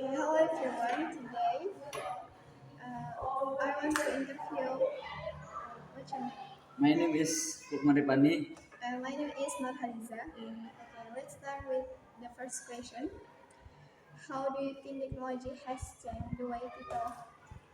Hello everyone. Today, I want to interview. What's your name? My name is Lukman Ripani. My name is Marhaliza. Okay, let's start with the first question. How do you think technology has changed the way people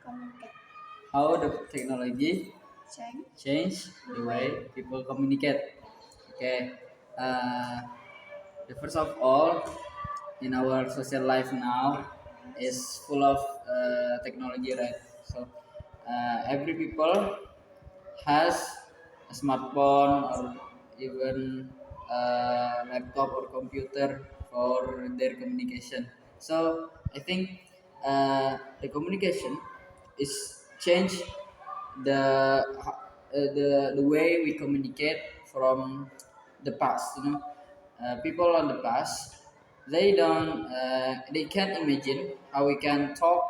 communicate? How the technology Change change the the way. way people communicate? Okay. Uh, the first of all, in our social life now Yes. is full of technology, right? So every people has a smartphone or even a laptop or computer for their communication. So I think the communication is change the way we communicate from the past. People on the past they can't imagine how we can talk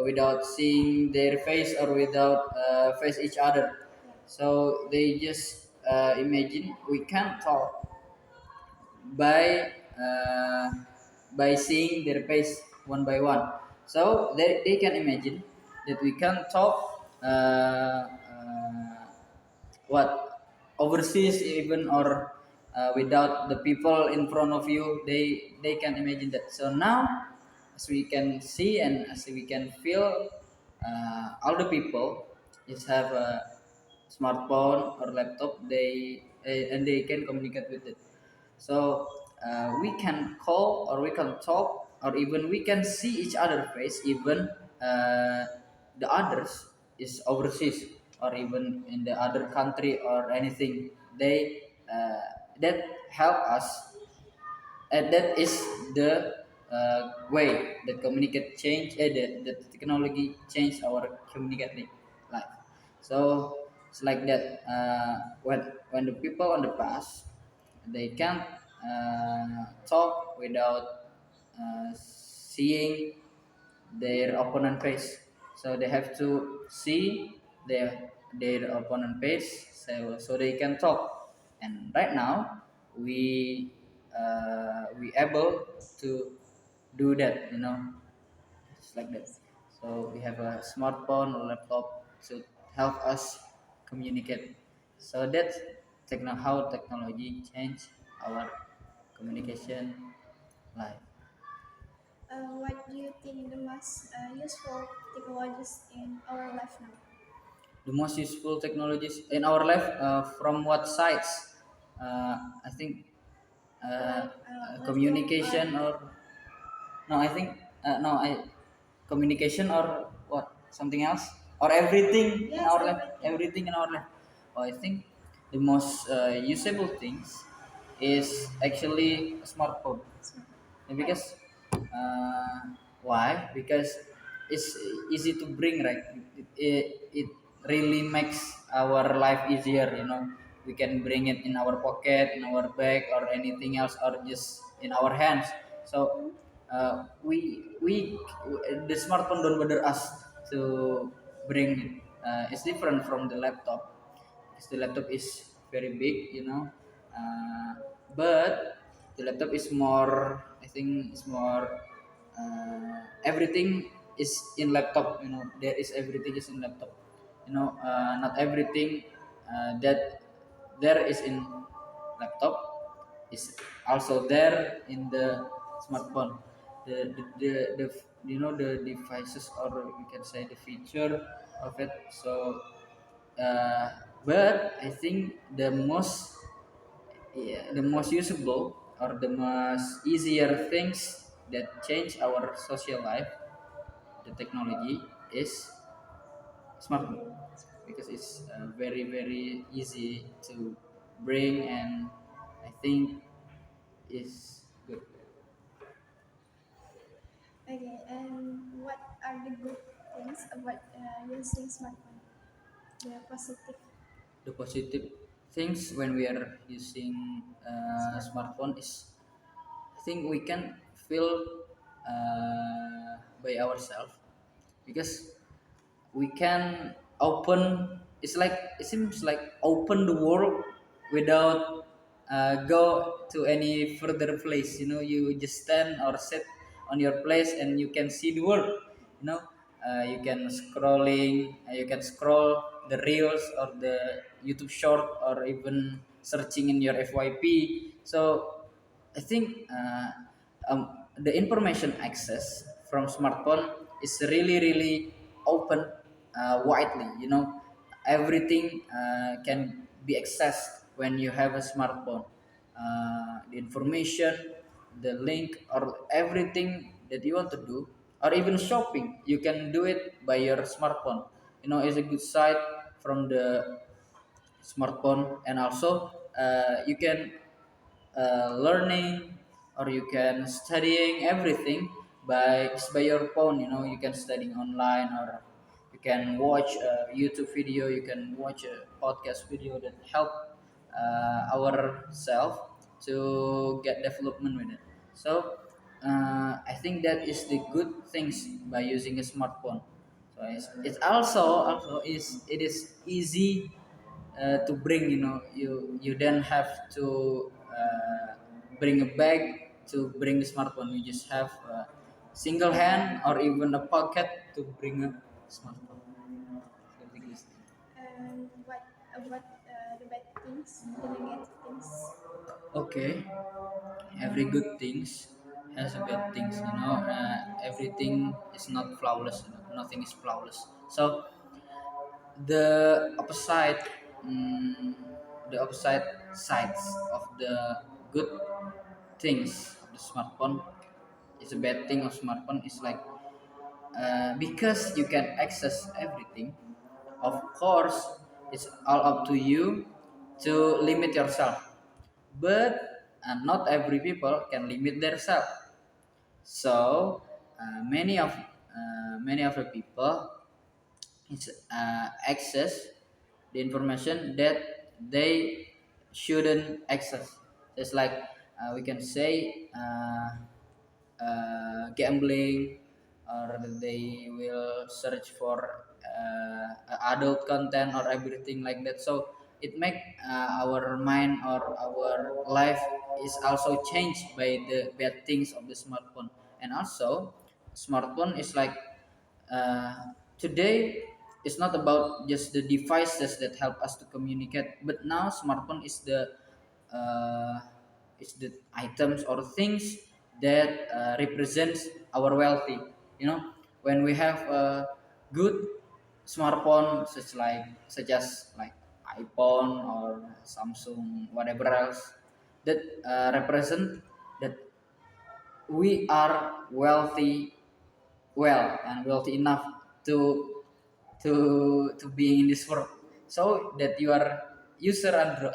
without seeing their face or without face each other. So they just imagine we can talk by uh, by seeing their face one by one. So they can imagine that we can talk what overseas even or without the people in front of you. They can imagine that. So now, as we can see and as we can feel, all the people just have a smartphone or laptop. And they can communicate with it. So we can call or we can talk or even we can see each other face even uh, the others is overseas or even in the other country or anything. They that help us, and that is the way that communicate change, the technology change our communicating life. So it's like that. When the people on the past they can't talk without seeing their opponent face, so they have to see their opponent face, so they can talk. And right now we able to do that, just like that. So we have a smartphone or laptop to help us communicate. So that's how technology change our communication life. What do you think the most useful technologies in our life now? The most useful technologies in our life, from what sides? I think Like laptop or communication or no, I think no, I communication or what, something else, or everything in yes, our life, everything. everything in our life. Oh, I think the most usable things is actually a smartphone. So, And why? because why? Because it's easy to bring, right? It really makes our life easier. We can bring it in our pocket, in our bag, or anything else, or just in our hands. So Hmm? we the smartphone don't bother us to bring it. It's different from the laptop because the laptop is very big, but the laptop is more, I think it's more, everything is in laptop. There is everything is in laptop. Not everything that there is in laptop is also there in the smartphone. The the devices, or we can say the feature of it. So uh, but I think the most usable or the most easier things that change our social life, the technology, is smartphone, because it's very easy to bring, and I think is good. Okay, and what are the good things about using smartphone? The positive The positive things when we are using smartphone. smartphone is, I think we can feel by ourselves, because we can open, it's like it seems like open the world without go to any further place. You just stand or sit on your place and you can see the world. You know, you can scroll the reels or the YouTube short or even searching in your FYP. So I think the information access from smartphone is really open widely. You know, everything can be accessed when you have a smartphone. The information, the link, or everything that you want to do, or even shopping, you can do it by your smartphone. You know, it's a good side from the smartphone, and also you can learning or you can studying everything by your phone. You know, you can studying online, or you can watch a YouTube video, you can watch a podcast video that help ourselves to get development with it. So I think that is the good things by using a smartphone. So it's also is it is easy to bring. You know, you don't have to bring a bag to bring the smartphone. You just have a single hand or even a pocket to bring a smartphone. So I think this thing. And what about the bad things, the negative things? Okay, every good things has a bad things. You know, everything is not flawless. You know, nothing is flawless. So the opposite, mm, the opposite sides of the good things of the smartphone is a bad thing of smartphone is like because you can access everything. Of course, it's all up to you to limit yourself, but not every people can limit themselves. So many of the people is access the information that they shouldn't access. Just like we can say gambling, or they will search for adult content or everything like that. So it make our mind or our life is also changed by the bad things of the smartphone. And also smartphone is like today it's not about just the devices that help us to communicate, but now smartphone uh, is the items or things that represents our wealthy. You know, when we have a good smartphone such as like iPhone or Samsung, whatever else, that represent that we are wealthy, well and wealthy enough to to being in this world. So that you are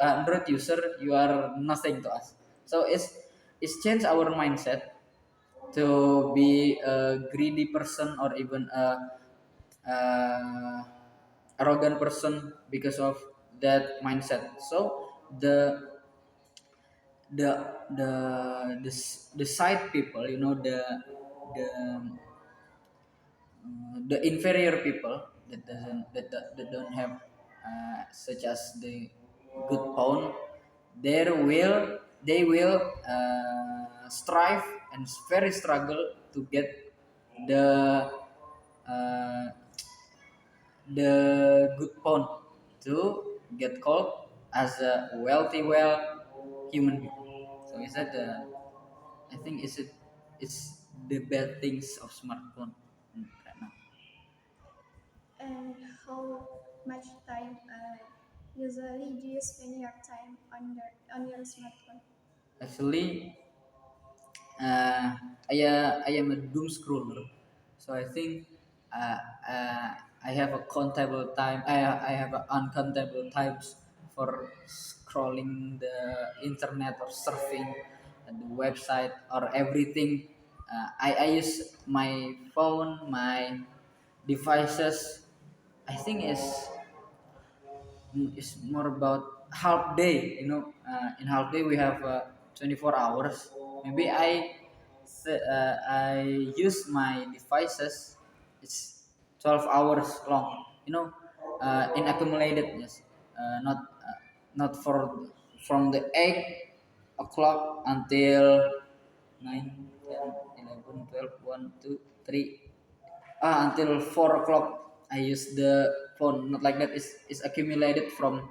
Android user, you are nothing to us. So it's changed our mindset to be a greedy person or even a arrogant person because of that mindset. So the the the side people, you know, the the inferior people that don't have such as the good phone, they will strive and very struggle to get the uh, the good phone to get called as a wealthy well human being. So is that the, I think it's the bad things of smartphone right now. And how much time usually do you spend your time on your smartphone? Actually, uh, I am a doom scroller, so I think uh, uh, I have a countable time. I have a uncountable times for scrolling the internet or surfing the website or everything. I use my phone, my devices. I think is more about half day. You know, in half day we have 24 hours. Maybe I use my devices, it's 12 hours long. You know, in accumulated, yes. Not for from the 8 o'clock until 9, 10, 11. 11, 12, 1, 2, 3, until 4 o'clock I use the phone. Not like that. It's accumulated from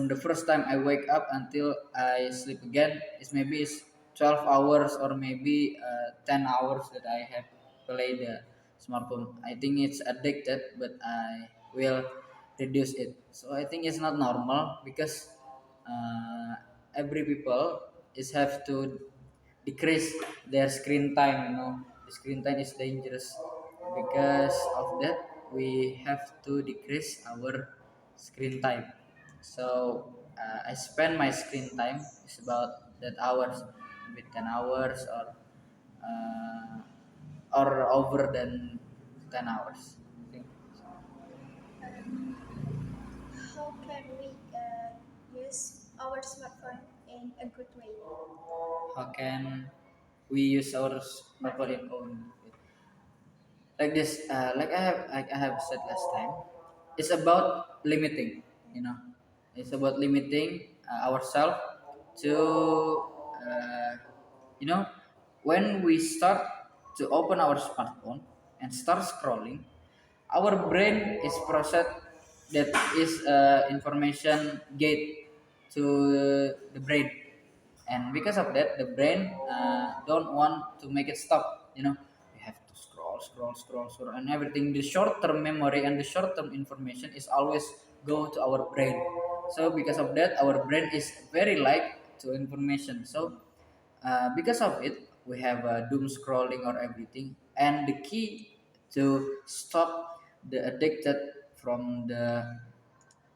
the first time I wake up until I sleep again. It's 12 hours or maybe 10 hours that I have played the smartphone. I think it's addicted, but I will reduce it. So I think it's not normal because uh, every people is have to decrease their screen time. The screen time is dangerous. Because of that, we have to decrease our screen time. So I spend my screen time is about that hours, maybe 10 hours uh, or over than 10 hours. I think. How can we use our smartphone in a good way? How can we use our smartphone in own? Like this, like I have said last time, it's about limiting. You know, it's about limiting ourselves to uh, you know when we start to open our smartphone and start scrolling, our brain is process that is information gate to the brain, and because of that the brain don't want to make it stop. We have to scroll and everything. The short term memory and the short term information is always go to our brain. So because of that our brain is very like to information. So because of it we have doom scrolling or everything, and the key to stop the addicted from the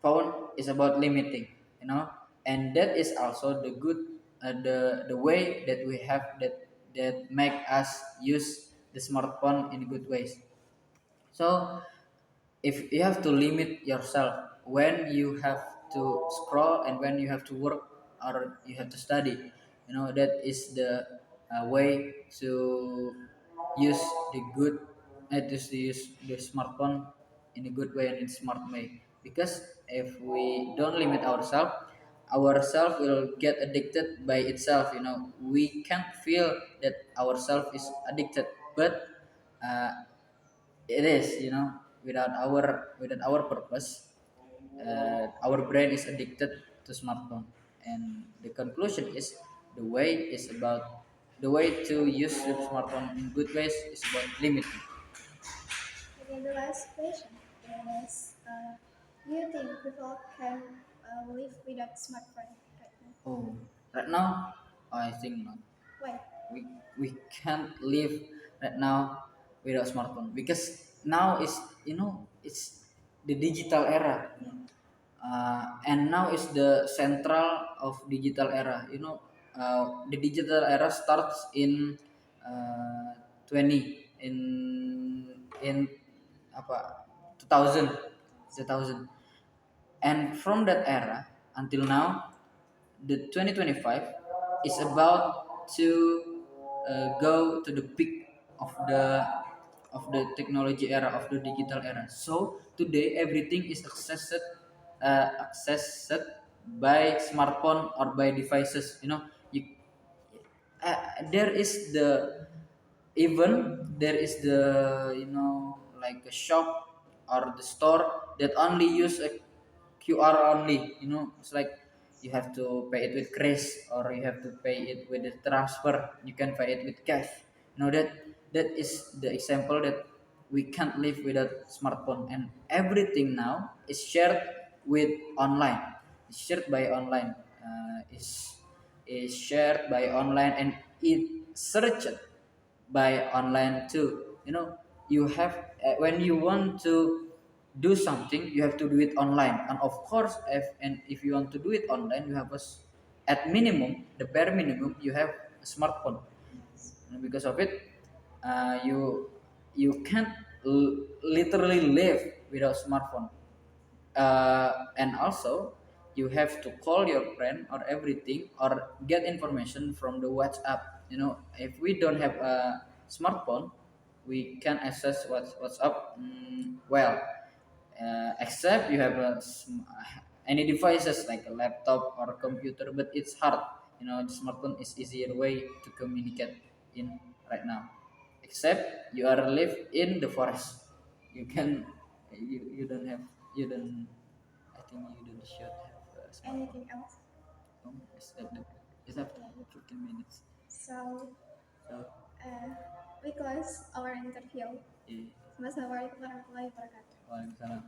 phone is about limiting. And that is also the good, the way that we have that make us use the smartphone in good ways. So if you have to limit yourself when you have to scroll and when you have to work or you have to study, that is the way to use the good, to use the smartphone in a good way and in smart way. Because if we don't limit ourselves will get addicted by itself. We can't feel that ourselves is addicted, but uh, it is, without our purpose, our brain is addicted to smartphone. And the conclusion is the way to use the smartphone in good ways is about limiting. Okay, the last question is, do you think people can live without smartphone right now? Oh, right now I think not. Why? We can't live right now without smartphone, because now is, it's the digital era. And now is the central of digital era. The digital era starts in 20 in apa 2000 2000, and from that era until now, the 2025 is about to go to the peak of the technology era, of the digital era. So today everything is accessed by smartphone or by devices. There is the even there is the, like a shop or the store that only use a QR only. It's like you have to pay it with cash or you have to pay it with the transfer. You can pay it with cash. That is the example that we can't live without smartphone. And everything now is shared with online. It's shared by online. Is shared by online, and it searched by online too. You have, when you want to do something you have to do it online. And of course, if you want to do it online, you have at minimum, the bare minimum, you have a smartphone. And because of it, you can't literally live without smartphone. And also you have to call your friend or everything, or get information from the WhatsApp. If we don't have a smartphone, we can access WhatsApp, well, except you have any devices like a laptop or a computer, but it's hard. The smartphone is easier way to communicate in right now. except you are live in the forest. You can you don't have you don't. I think you don't should have a smartphone. Anything else? Is that is up to 15 minutes. So So uh, we close our interview. yeah. Wassalamualaikum warahmatullahi wabarakatuh. Waalaikumsalam.